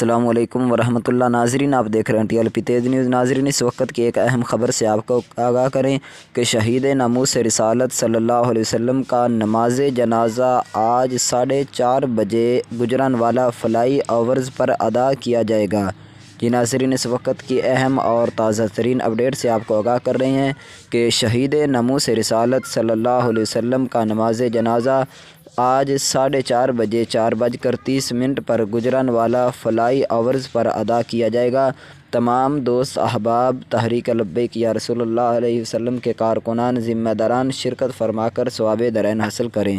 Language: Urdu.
السلام علیکم ورحمۃ اللہ۔ ناظرین، آپ دیکھ رہے ہیں TLP تیز نیوز۔ ناظرین، اس وقت کی ایک اہم خبر سے آپ کو آگاہ کریں کہ شہید ناموس رسالت صلی اللہ علیہ وسلم کا نماز جنازہ آج 4:30 بجے گجرانوالہ فلائی اوورز پر ادا کیا جائے گا۔ جی ناظرین، اس وقت کی اہم اور تازہ ترین اپڈیٹ سے آپ کو آگاہ کر رہے ہیں کہ شہید ناموس رسالت صلی اللہ علیہ وسلم کا نماز جنازہ آج 4:30 بجے 4:30 پر گجرانوالہ فلائی اوورز پر ادا کیا جائے گا۔ تمام دوست احباب، تحریک لبیک یا رسول اللہ علیہ وسلم کے کارکنان، ذمہ داران شرکت فرما کر ثواب درین حاصل کریں۔